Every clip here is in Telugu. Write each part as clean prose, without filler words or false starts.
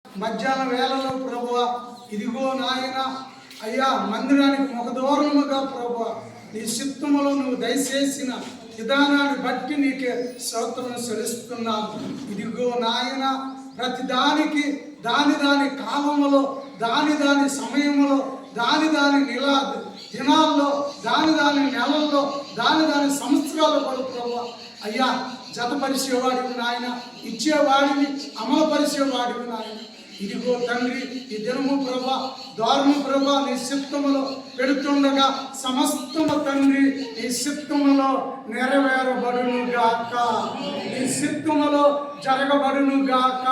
మధ్యాహ్న వేళలో ప్రభువా ఇదిగో నాయన అయ్యా మందిరానికి ముఖ దూరముగా ప్రభువా నీ చిత్తములో నువ్వు దయచేసిన విధానాన్ని బట్టి నీకే స్తోత్రం చెల్లిస్తున్నాను. ఇదిగో నాయన ప్రతి దానికి దాని కాలములో దాని సమయంలో దాని దినాల్లో దాని నెలల్లో దాని సంవత్సరాల కొరకు ప్రభువా అయ్యా జతపరిచేవాడివి నాయన, ఇచ్చేవాడిని అమలుపరిచేవాడివి నాయన. ఇదిగో తండ్రి ఈ దినము ప్రభా దారుణ ప్రభా నీ చిత్తములో పెడుతుండగా సమస్తము తండ్రి నీ చిత్తములో నెరవేరబడును గాక, నీ చిత్తములో జరగబడును గాక,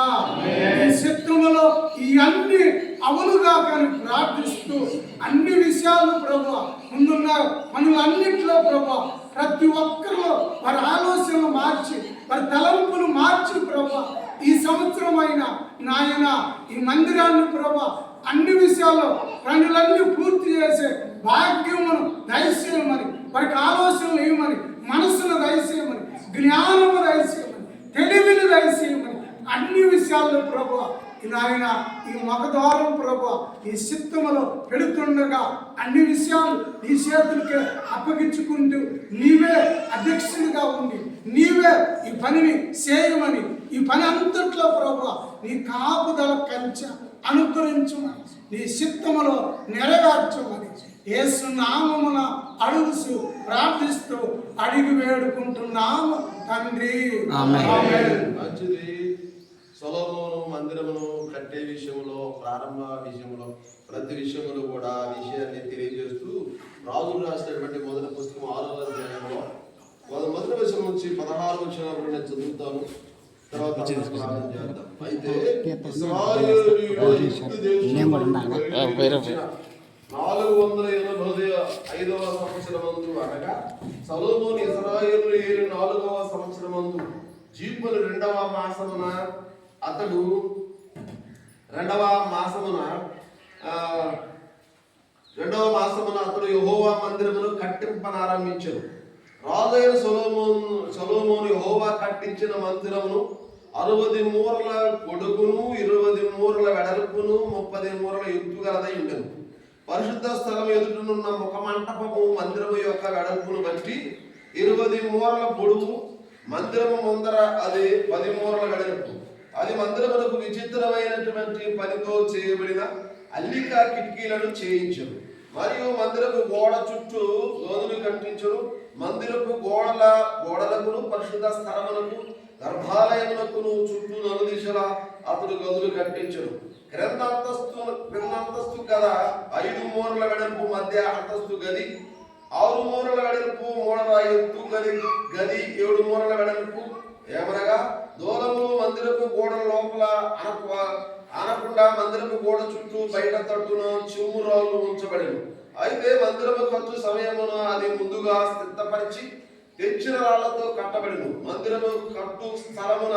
నీ చిత్తములో ఇవన్నీ అవునుగాక అని ప్రార్థిస్తూ అన్ని విషయాలు ప్రభా ముందున్న పనులన్నింటిలో ప్రభా ప్రతి ఒక్కరిలో వారి ఆలోచనలు మార్చి వారి తలంపులు మార్చి ప్రభా ఈ సంవత్సరమైన నాయన ఈ మందిరాన్ని ప్రభా అన్ని విషయాల్లో పనులన్నీ పూర్తి చేసే భాగ్యమును దయచేయమని, వారికి ఆలోచనలు ఇవ్వమని, మనసును దయచేయమని, జ్ఞానము దయచేయమని, తెలివిని దయచేయమని అన్ని విషయాల్లో ప్రభా నాయన ఈ మగద్వారం ప్రభా ఈ చిత్తములో పెడుతుండగా అన్ని విషయాలు నీ చేతులకే అప్పగించుకుంటూ నీవే అధ్యక్షుడిగా ఉండి నీవే ఈ పనిని చేయమని, ఈ పని అంతట్లో ప్రభా నీ కాపుదల కంచె అనుగ్రహించమని, నీ చిత్తములో నెరవేర్చమని యేసు నామమున అడుగుచు ప్రార్థిస్తూ అడిగి వేడుకుంటున్నాము తండ్రి. సొలొమోను మందిరమును కట్టే విషయంలో ప్రారంభ విషయంలో ప్రతి విషయంలో కూడా ఆ విషయాన్ని తెలియజేస్తూ రాజులు రాసినటువంటి మొదటి పుస్తకం 6వ అధ్యాయంలో మొదటి వచనం నుంచి 16వ వచనం వరకు నేను చదువుతాను. తర్వాత ప్రారంభం చేద్దాం. అయితే 485వ సంవత్సరమందు అనగా సొలొమోను ఇశ్రాయేలు ఏలి 4వ సంవత్సరమందు జీపులు 2వ మాసమున అతడు 2వ మాసమున యెహోవా మందిరమును కట్టింపనారంభించెను. రాజైన సొలొమోను యెహోవా కట్టించిన మందిరమును 60 మూరల పొడుగును 20 మూరల వెడల్పును 30 మూరల ఎత్తు గలదై ఉండెను. పరిశుద్ధ స్థలం ఎదుటనున్న ముఖమంటపము మందిరము యొక్క వెడల్పును బట్టి 20 మూరల పొడుగు, మందిరము ముందర అది 10 మూరల వెడల్పు. అది మందిరమునకు విచిత్రమైనటువంటి పనితో చేయబడిన అల్లిక కిటికీలను చేయించను. మరియు మందిరపు గోడ చుట్టూ గదులు కట్టించను. మందిరపు గోడలకును పరిశుద్ధ స్థలమునకు గర్భాలయమునకును చుట్టూ నలుదిశలా అతడు గదులు కట్టించను. క్రింద అంతస్తు గద 5 మూరల వెడల్పు మధ్య అంతస్తు గది, 6 మూరల వెడల్పు మూడవ ఎత్తు గది 7 మూరల వెడల్పు. ఏమనగా దూలము మందిరపు గోడల లోపల అనకుండా మందిరపు గోడ చుట్టూ బయట తట్టున చిమ్ము రాళ్ళు ఉంచబడెను. అయితే మందిరపు ఖర్చు సమయమున అది ముందుగా సిద్ధపరిచి తెచ్చిన రాళ్లతో కట్టబడెను. మందిరము కట్టు స్థలమున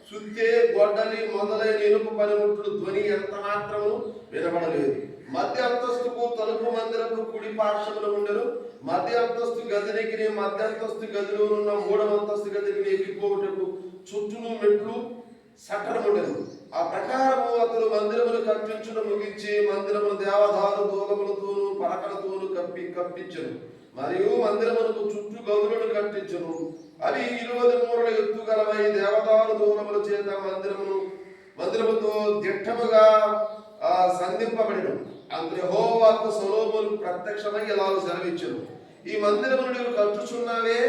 సుత్తే గొడ్డలి మొదలైన ఇనుప పనిముట్లు ధ్వని ఎంత మాత్రము వినబడలేదు. మధ్య అంతస్తుకు తలుపు మందిరపు కుడి పార్శ్వమున ఉండెను. మధ్య అంతస్తు గదినికి మధ్య అంతస్తు గదిలో ఉన్న 3వ అంతస్తు గదికి ఎక్కిపోవుటకు చుట్టూను మెట్లు సట్టనముండెను. ఆ ప్రకారము అతడు మందిరమును కట్టించుట ముగించి మందిరమును దేవదారు దూలములతోనూ పలకలతోనూ కప్పించెను. మరియు మందిరమునకు చుట్టూ గదులను కట్టించెను. అవి 20 మూరల ఎత్తు గలవై దేవదారు దూలముల చేత మందిరముతో దిట్టముగా సంధింపబడిను. అందులో యెహోవాకు సొలొమోను ప్రత్యక్షమై ఇలాగ సెలవిచ్చెను, ఈ మందిరమును నీవు కట్టుచున్నావే,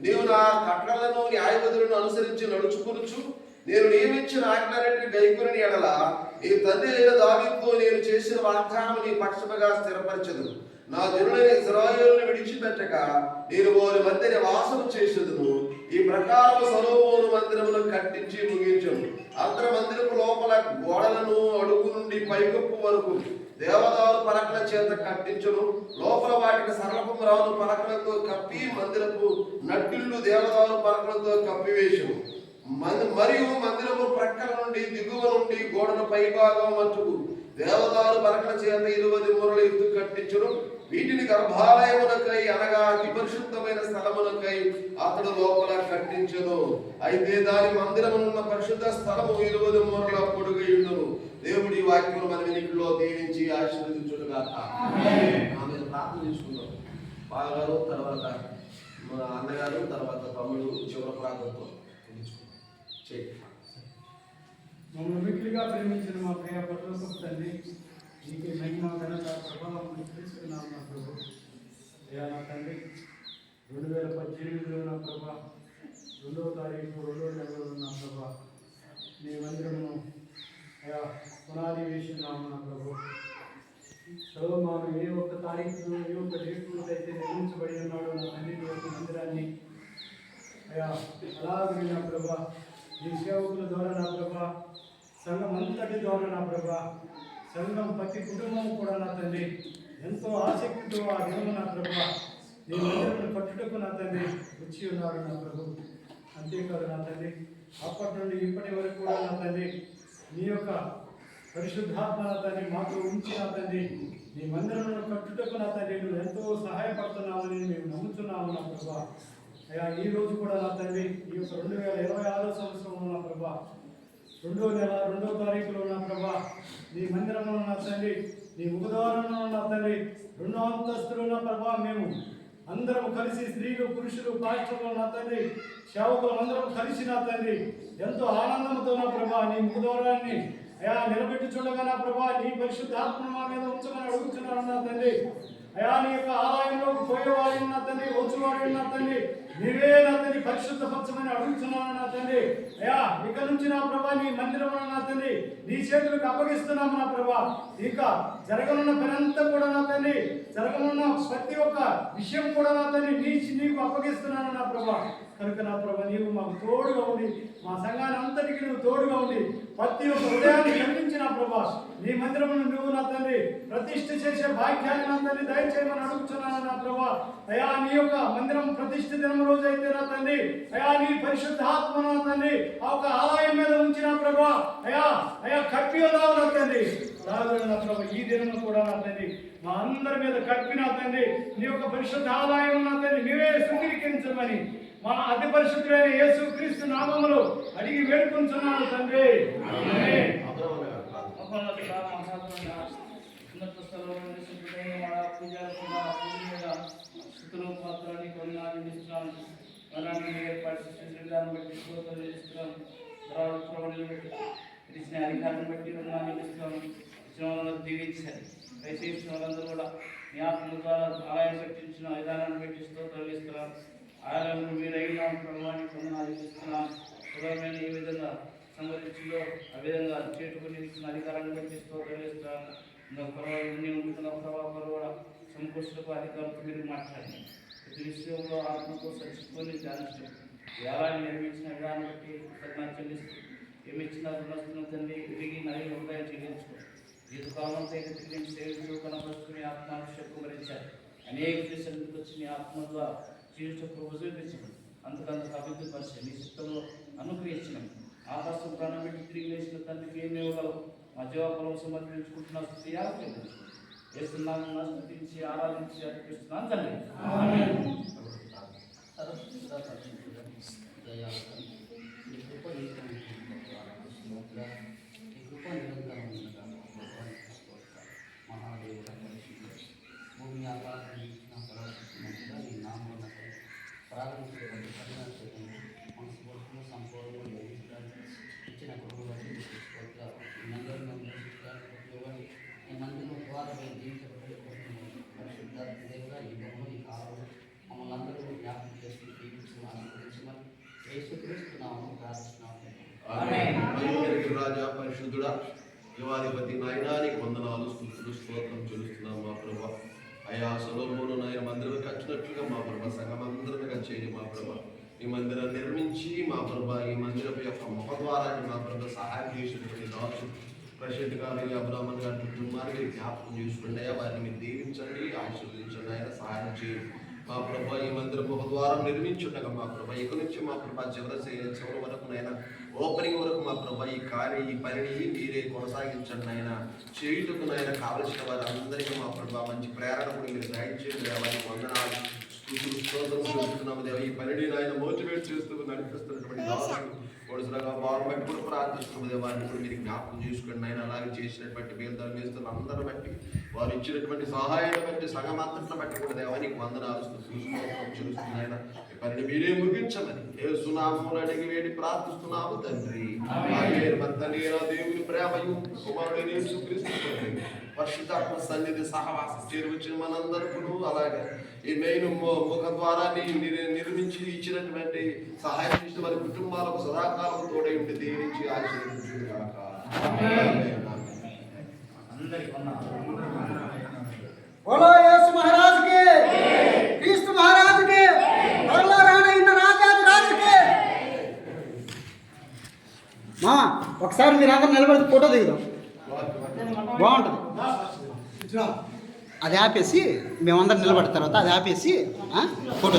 నీవు నా కట్టడలను న్యాయవిధులను అనుసరించి నడుచుకొనుచు నేను నియమించిన ఆజ్ఞలన్నిటిని గైకొనిన యెడల నీ తండ్రి అయిన దావీదుతో నేను చేసిన వాగ్దానము నీ పక్షముగా స్థిరపరచెదను. నా జనులైన ఇశ్రాయేలును విడిచిపెట్టక నేను వారి మధ్య నివాసము చేసేదను. ఈ ప్రకారం సొలొమోను మందిరమును కట్టించి ముగించెను. అంతర మందిరపు లోపల గోడలను అడుగు నుండి పైకప్పు వరకు దేవదారు పలకల చేత కట్టించును. లోపల వాటికి సరళపు రాను పలకలతో కప్పి మందిరపు నట్టిల్లు దేవదారు పలకలతో కప్పివేశను. మరియు మందిరము ప్రక్కల నుండి దిగువ నుండి గోడల పైభాగం మట్టుకు దేవదారు పరకల చేత 20 మూరల ఎత్తు కట్టించును. వీటిని గర్భాలయమునకై అనగా అతి పరిశుద్ధమైన స్థలమునకై అతడు లోపల కట్టించును. అయితే దాని మందిరమునున్న పరిశుద్ధ స్థలము 20 మూరల పొడుగయుండును. దేవుడి వాక్యమును మన వినికిడిలో దీవించి ఆశీర్వదించునుగాక. ఆమె ప్రార్థన చేసుకుందాం. బావగారు, తర్వాత మన అన్నగారు, తర్వాత తమ్ముడు చివరి ప్రార్థనతో మమ్మల్ని మిక్కిలిగా ప్రేమించిన మా ప్రియ పరలోకపు తండ్రి, నీకే మహిమ ఘనత ప్రభావం తీసుకున్నాము నా ప్రభు. అయ్యా నా తండ్రి, 2018లో నా ప్రభా 2వ తారీఖు 2వ నెలలో నా ప్రభా నీ మందిరమును అయ్యా పునాది వేసినాము నా ప్రభు. సొలొమోను ఏ ఒక్క తారీఖు ఏ ఒక్క డేటు అయితే నిర్మించబడి ఉన్నాడో నా తండ్రి మందిరాన్ని అయ్యా అలాగే నా ప్రభా నీ సేవకుల ద్వారా నా ప్రభా సంఘం అంతటి ద్వారా నా ప్రభా సంఘం ప్రతి కుటుంబం కూడా నా తండ్రి ఎంతో ఆసక్తితో ఆ దినము నా ప్రభా నీ మందిరమును కట్టుటకు నా తండ్రి వచ్చి ఉన్నారు నా ప్రభు. అంతేకాదు నా తండ్రి అప్పటి నుండి ఇప్పటి వరకు కూడా నా తండ్రి నీ యొక్క పరిశుద్ధాత్మ నా తండ్రి మాతో ఉంచి నా తండ్రి నీ మందిరమును కట్టుటకు నా తండ్రి నువ్వు ఎంతో సహాయపడుతున్నామని మేము నమ్ముతున్నాము నా ప్రభా. అయ్యా ఈ రోజు కూడా నా తండ్రి ఈ యొక్క 2026 సంవత్సరంలో నా ప్రభా 2వ నెల 2వ తారీఖులో నా ప్రభా నీ మందిరంలో నా తండ్రి నీ ముఖద్వారంలో నా తండ్రి 2వ అంతస్తులో నా ప్రభా మేము అందరం కలిసి స్త్రీలు పురుషులు పాస్టర్లు నా తండ్రి సేవకులు అందరం కలిసి నా తండ్రి ఎంతో ఆనందంతో నా ప్రభా నీ ముఖద్వారాన్ని అయా నిలబెట్టి చూడగా నా ప్రభా నీ పరిశుద్ధాత్మ మా మీద ఉంచమని అడుగుతున్నాను నా తండ్రి. అయా నీ యొక్క ఆలయంలోకి పోయేవాడిని నా తండ్రి, వచ్చేవాడిని నా తండ్రి, నీవే నా తండ్రి పరిశుద్ధపరచమని అడుగుతున్నాను నా తండ్రి. అయా ఇక నుంచి నా ప్రభా నీ మందిరంలో నా తండ్రి నీ చేతులకు అప్పగిస్తున్నాము నా ప్రభా. ఇక జరగనున్న పనంతా కూడా నా తండ్రి జరగనున్న ప్రతి ఒక్క విషయం కూడా నా తండ్రి నీకు అప్పగిస్తున్నాను నా ప్రభా. కనుక నా ప్రభా నీవు మాకు తోడుగా ఉండి మా సంఘాన్ని అంతటికి నువ్వు తోడుగా ఉండి ప్రతి ఒక్క హృదయాన్ని కల్పించిన ప్రభా నీ మందిరమును నువ్వు నా తండ్రి ప్రతిష్ఠ చేసే భాగ్యాన్ని నా తండ్రి దయచేయమని అడుగుతున్నాను నా ప్రభా. అయా నీ యొక్క మందిరం ప్రతిష్ఠ దినం రోజు అయితే నా తండ్రి అయా నీ పరిశుద్ధాత్మ నా తండ్రి ఆ ఒక ఆలయం మీద ఉంచిన ప్రభా అయా అయా కప్పి ఉన్నావు నా తండ్రి. నా ప్రభా ఈ దినము కూడా నా తండ్రి మా అందరి మీద కప్పి నా తండ్రి నీ యొక్క పరిశుద్ధ ఆలయం నా తండ్రి నీవే శుద్ధీకరించమని మా అతి పరిశుద్ధుడైన యేసు క్రీస్తు నామములో అడిగి వేడుకుంటున్నాను తండ్రి. అధికారం బట్టి దీవించారు. దయచేసి వాళ్ళందరూ కూడా మీ ఆత్మ ద్వారా ఆలయం కట్టించిన విధానాన్ని బట్టి స్తోత్రాలు ఇస్తున్నాను. ఆలయంలో మీరైనా ప్రభావాన్ని పొందనాలు ఇస్తున్నాను. సులభమైన ఏ విధంగా సంబంధించిందో ఆ విధంగా చేటుకుని ఇచ్చిన అధికారాన్ని బట్టి స్తోత్రాలు ఇస్తున్నాను. ఉంటున్న ప్రభావం కూడా సమకూర్చులకు అధికారులతో మీరు మాట్లాడండి. ప్రతి విషయంలో ఆత్మతో సచ్చుకొని ధ్యానించండి. ఈ ఆలయాన్ని నిర్మించిన విధానం బట్టి కృతజ్ఞత చెల్లిస్తూ ఏమి ఇచ్చిన రుణస్తున్న తండ్రి విరిగి నలిగిన హృదయం చెల్లించుకోండి. జీవిత కాలం తిరిగి సేవకులు కనపరుచుకుని ఆత్మాభిషేకం భరించారు. అనేక దేశాలకు వచ్చి మీ ఆత్మ ద్వారా జీవించకు చూపించండి. అంతకంతకు అభివృద్ధి పరిచయం మీ చిత్తంలో అనుగ్రహించినవి ఆకాశం ప్రాణం పెట్టి తిరిగి లేచిన తండ్రికి ఏమి ఇవ్వగలవు. మా జీవాపలం సమర్పించుకుంటున్న స్థితి వేస్తున్నాను స్థుతించి ఆరాధించి అర్పిస్తున్నాను తండ్రి. భూమి ఆకాశం ప్రారంభించేటువంటి మనస్ఫూర్తిగా సంపూర్ణంగా ఇచ్చిన కుటుంబం ఈ మందిరం ద్వారా జీవించబడే పరిశుద్ధాత్మ దేవుగా ఈ బొమ్మలు ఈ కాలంలో మమ్మల్ని అందరూ జ్ఞాపకం చేసి జీవించమని ఆనందించమని యేసుక్రీస్తున్నాము ప్రార్థిస్తున్నాము. రాజా పరిశుద్ధుడా యువాధిపతి నాయనానికి వందనాలు స్తుతులు స్తోత్రం చెల్లిస్తున్నాం మా ప్రభా. అయా సొలొమోను నాయన మందిరం కట్టినట్లుగా మా ప్రభా సంఘం అందరం చేయండి మా ప్రభా. ఈ మందిరాన్ని నిర్మించి మా ప్రభా ఈ మందిరం యొక్క ముఖద్వారాన్ని మా ప్రభా సహాయం చేసినటువంటి దాసు ప్రశాంత్ గారి అబ్రాహ్మణ్ గారి కుటుంబాన్ని జ్ఞాపకం చేసుకోండి. అయ్యా వారిని మీరు దీవించండి, ఆశీర్వదించండి, ఆయన సహాయం చేయండి. మా ప్రభా ఈ మందిరం ఒక ద్వారం నిర్మించుండగా మా ప్రభా ఇక నుంచి మా ప్రభా చివరి వరకు నైనా ఓపెనింగ్ వరకు మా ప్రభా ఈ పనిని మీరే కొనసాగించండి అయినా చేయుటకు నైనా కావలసిన వారందరికీ మా ప్రభా మంచి ప్రేరణ కూడా మీరు దయచేయండి వారికి వందనాలు స్తోత్రం దేవ ఈ పనిని ఆయన మోటివేట్ చేస్తూ నడిపిస్తున్నటువంటి కొడుసులుగా వారు బట్టి కూడా ప్రార్థిస్తున్నది వారిని కూడా మీరు జ్ఞాపకం చేసుకోండి ఆయన అలాగే చేసినటువంటి బేల్దాలు వేస్తున్న అందరిని బట్టి వారు ఇచ్చినటువంటి సహాయాన్ని బట్టి సంఘం అంతటిని బట్టి కూడా దేవానికి వందనాలు చూస్తుంది ఆయన ఈ పనిని మీరే ముగించమని యేసునామములో అడిగి వేడి ప్రార్థిస్తున్నాము తండ్రి తండ్రి దేవుని ప్రేమయు కుమారుడైన యేసుక్రీస్తు పరిశుద్ధాత్మ సన్నిధి సహవాసం చేరువచ్చిన మనందరూ అలాగే ఈ మెయిన్ ముఖ ద్వారాన్ని నిర్మించి ఇచ్చినటువంటి సహాయం చేసిన వారి కుటుంబాలకు సదాకాలం తోడై ఉండి దీవించి ఆశీర్వదించును గాక. बोलो यीशु महाराज के, क्रिस्त महाराज के, త్వరలో రానైన రాజాది రాజు కే. మా ఒకసారి మీరు అందరూ నిలబడి ఫోటో దిగుదాం, బాగుంటుంది. అది ఆపేసి మేమందరం నిలబడిన తర్వాత అది ఆపేసి ఫోటో